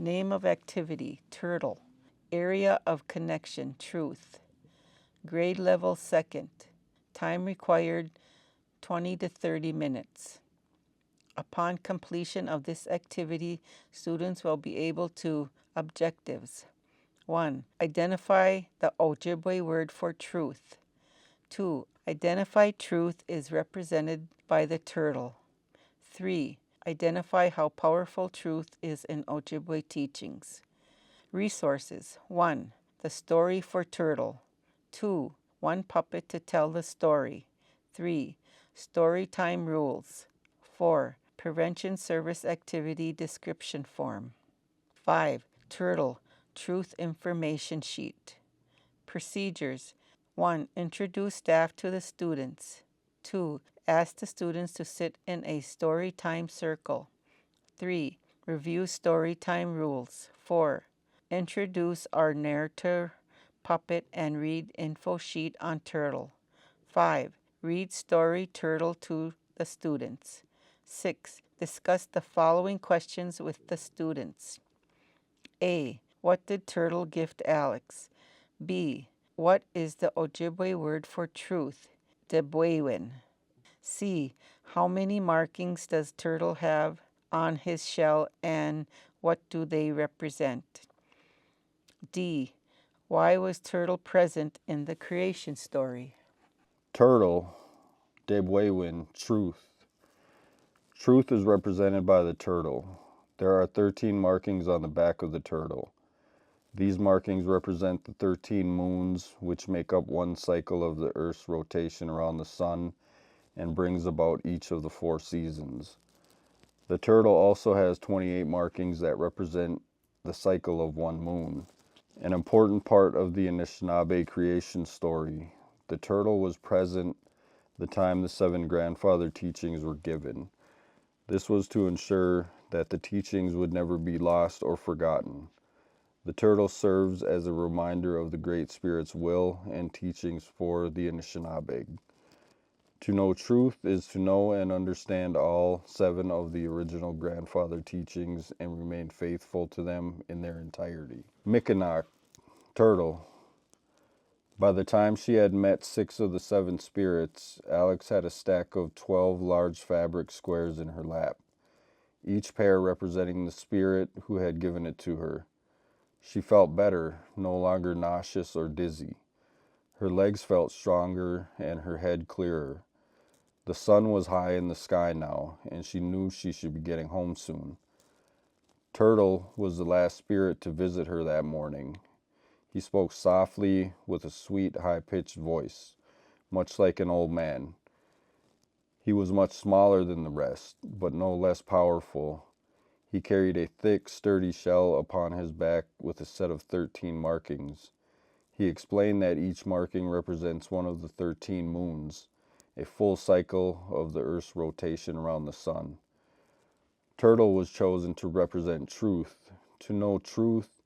Name of activity, turtle. Area of connection, truth. Grade level, second. Time required, 20 to 30 minutes. Upon completion of this activity, students will be able to objectives. 1. Identify the Ojibwe word for truth. 2. Identify truth is represented by the turtle. 3. Identify how powerful truth is in Ojibwe teachings. Resources. 1. The story for turtle. 2. One puppet to tell the story. 3. Story time rules. 4. Prevention service activity description form. 5. Turtle truth information sheet. Procedures. 1. Introduce staff to the students. 2. Ask the students to sit in a story time circle. 3. Review story time rules. 4. Introduce our narrator puppet and read info sheet on turtle. 5. Read story turtle to the students. 6. Discuss the following questions with the students. A. What did turtle gift Alex? B. What is the Ojibwe word for truth? Debwewin. C. How many markings does turtle have on his shell and what do they represent? D. Why was turtle present in the creation story? Turtle, Debwewin, truth. Truth is represented by the turtle. There are 13 markings on the back of the turtle. These markings represent the 13 moons, which make up one cycle of the Earth's rotation around the sun and brings about each of the 4 seasons. The turtle also has 28 markings that represent the cycle of one moon. An important part of the Anishinaabe creation story, the turtle was present the time the 7 grandfather teachings were given. This was to ensure that the teachings would never be lost or forgotten. The turtle serves as a reminder of the Great Spirit's will and teachings for the Anishinaabe. To know truth is to know and understand all 7 of the original grandfather teachings and remain faithful to them in their entirety. Mikinaak, turtle. By the time she had met 6 of the 7 spirits, Alex had a stack of 12 large fabric squares in her lap, each pair representing the spirit who had given it to her. She felt better, no longer nauseous or dizzy. Her legs felt stronger and her head clearer. The sun was high in the sky now, and she knew she should be getting home soon. Turtle was the last spirit to visit her that morning. He spoke softly with a sweet, high-pitched voice, much like an old man. He was much smaller than the rest, but no less powerful. He carried a thick, sturdy shell upon his back with a set of 13 markings. He explained that each marking represents one of the 13 moons, a full cycle of the Earth's rotation around the sun. Turtle was chosen to represent truth. To know truth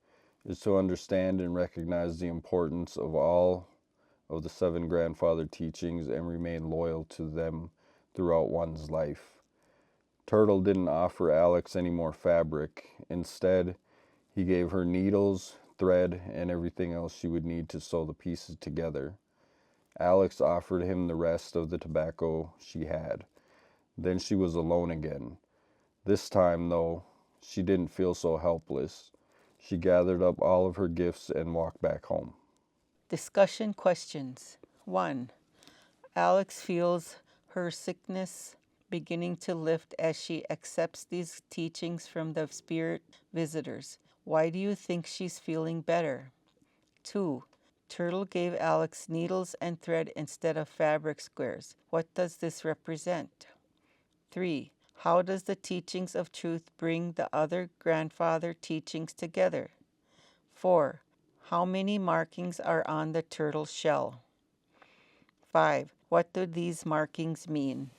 is to understand and recognize the importance of all of the 7 grandfather teachings and remain loyal to them throughout one's life. Turtle didn't offer Alex any more fabric. Instead, he gave her needles, thread, and everything else she would need to sew the pieces together. Alex offered him the rest of the tobacco she had. Then she was alone again. This time, though, she didn't feel so helpless. She gathered up all of her gifts and walked back home. Discussion questions. 1. Alex feels her sickness beginning to lift as she accepts these teachings from the spirit visitors. Why do you think she's feeling better? 2. Turtle gave Alex needles and thread instead of fabric squares. What does this represent? 3. How does the teachings of truth bring the other grandfather teachings together? 4. How many markings are on the turtle shell? 5. What do these markings mean?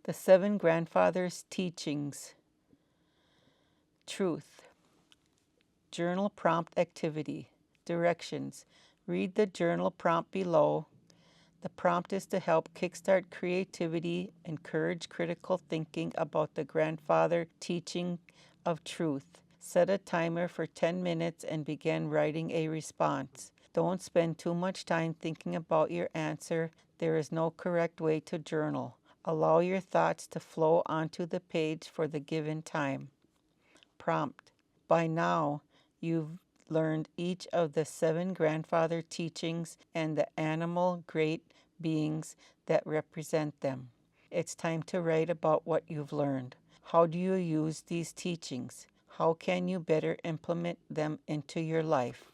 The 7 grandfathers' teachings. Truth. Journal prompt activity. Directions. Read the journal prompt below The prompt is to help kickstart creativity, encourage critical thinking about the grandfather teaching of truth. Set a timer for 10 minutes and begin writing a response. Don't spend too much time thinking about your answer. There is no correct way to journal. Allow your thoughts to flow onto the page for the given time. Prompt. By now, you've learned each of the 7 grandfather teachings and the animal great beings that represent them. It's time to write about what you've learned. How do you use these teachings? How can you better implement them into your life?